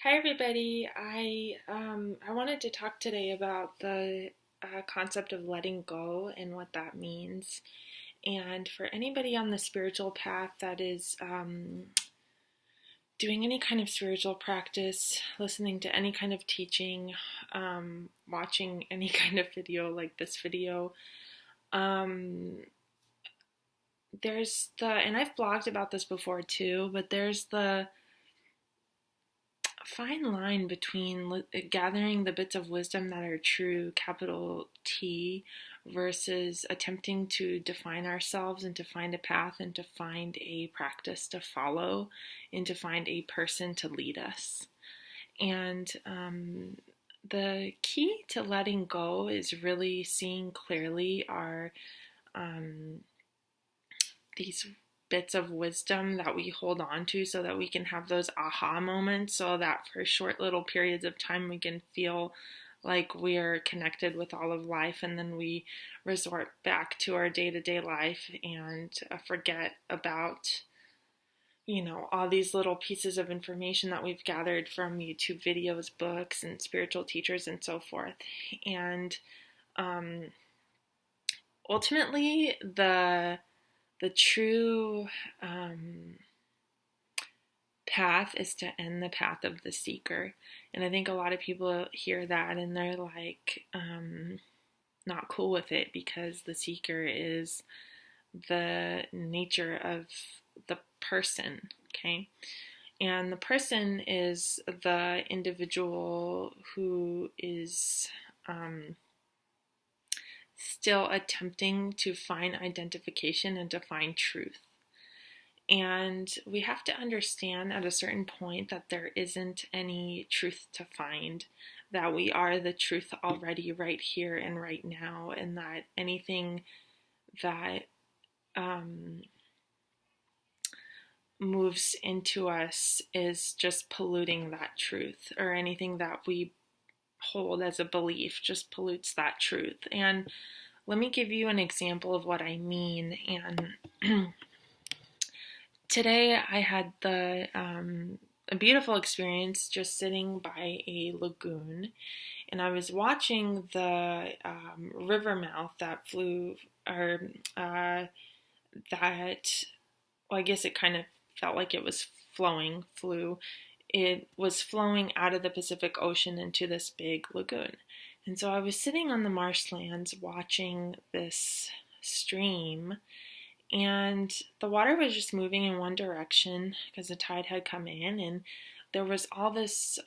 Hi everybody. I wanted to talk today about the concept of letting go and what that means. And for anybody on the spiritual path that is doing any kind of spiritual practice, listening to any kind of teaching, watching any kind of video like this video, um, and I've blogged about this before too, but there's the fine line between gathering the bits of wisdom that are true, capital T, versus attempting to define ourselves and to find a path and to find a practice to follow and to find a person to lead us. And the key to letting go is really seeing clearly um, these bits of wisdom that we hold on to so that we can have those aha moments, so that for short little periods of time we can feel like we're connected with all of life, and then we resort back to our day-to-day life and forget about all these little pieces of information that we've gathered from YouTube videos, books, and spiritual teachers and so forth. And ultimately the true path is to end the path of the seeker. And I think a lot of people hear that and they're like not cool with it, because the seeker is the nature of the person, okay? And the person is the individual who is still attempting to find identification and to find truth. And we have to understand at a certain point that there isn't any truth to find, that we are the truth already right here and right now, and that anything that moves into us is just polluting that truth, or anything that we hold as a belief just pollutes that truth. And let me give you an example of what I mean. And today I had a beautiful experience just sitting by a lagoon, and I was watching the river mouth that flew, or that, well, I guess it kind of felt like it was flew. It was flowing out of the Pacific Ocean into this big lagoon. And so I was sitting on the marshlands watching this stream, and the water was just moving in one direction because the tide had come in, and there was all this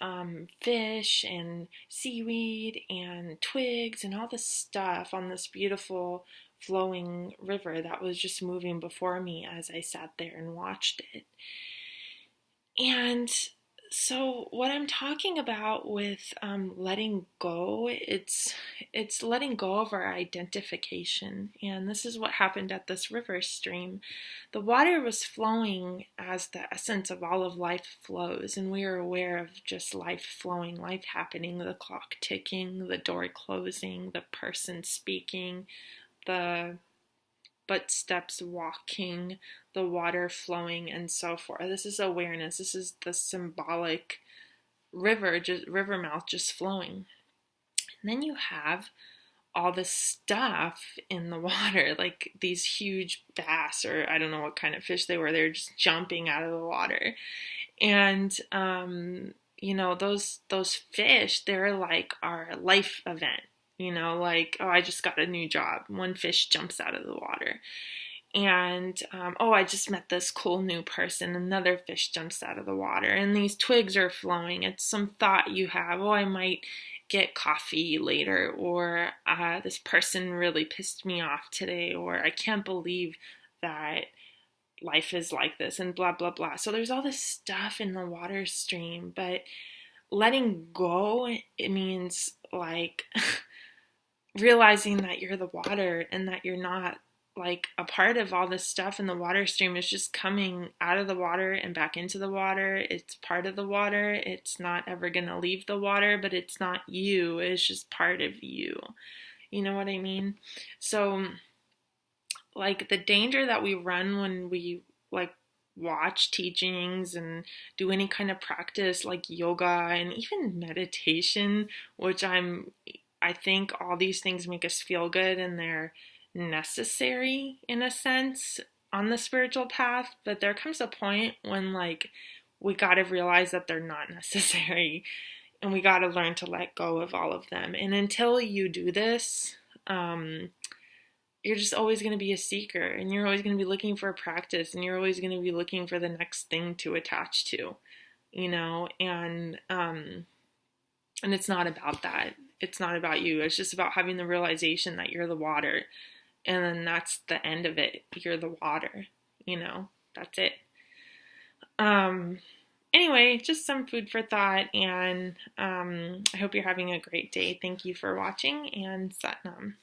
fish and seaweed and twigs and all this stuff on this beautiful flowing river that was just moving before me as I sat there and watched it. And so what I'm talking about with letting go, it's letting go of our identification. And this is what happened at this river stream. The water was flowing as the essence of all of life flows, and we are aware of just life flowing, life happening, the clock ticking, the door closing, the person speaking, the footsteps walking, the water flowing, and so forth. This is awareness. This is the symbolic river mouth just flowing. And then you have all this stuff in the water, like these huge bass, or I don't know what kind of fish they were. They're just jumping out of the water. And those fish, they're like our life event. Like, oh, I just got a new job. One fish jumps out of the water. And, oh, I just met this cool new person. Another fish jumps out of the water. And these twigs are flowing. It's some thought you have. Oh, I might get coffee later. Or this person really pissed me off today. Or I can't believe that life is like this, and blah, blah, blah. So there's all this stuff in the water stream. But letting go, it means like realizing that you're the water, and that you're not like a part of all this stuff in the water stream. Is just coming out of the water and back into the water. It's part of the water. It's not ever going to leave the water, but it's not you. It's just part of you. You know what I mean? So like the danger that we run when we like watch teachings and do any kind of practice like yoga and even meditation, which I think all these things make us feel good and they're necessary in a sense on the spiritual path, but there comes a point when like we got to realize that they're not necessary and we got to learn to let go of all of them. And until you do this, you're just always going to be a seeker and you're always going to be looking for a practice and you're always going to be looking for the next thing to attach to, and it's not about that. It's not about you. It's just about having the realization that you're the water. And then that's the end of it. You're the water, that's it. Anyway, just some food for thought, and I hope you're having a great day. Thank you for watching, and Satnam.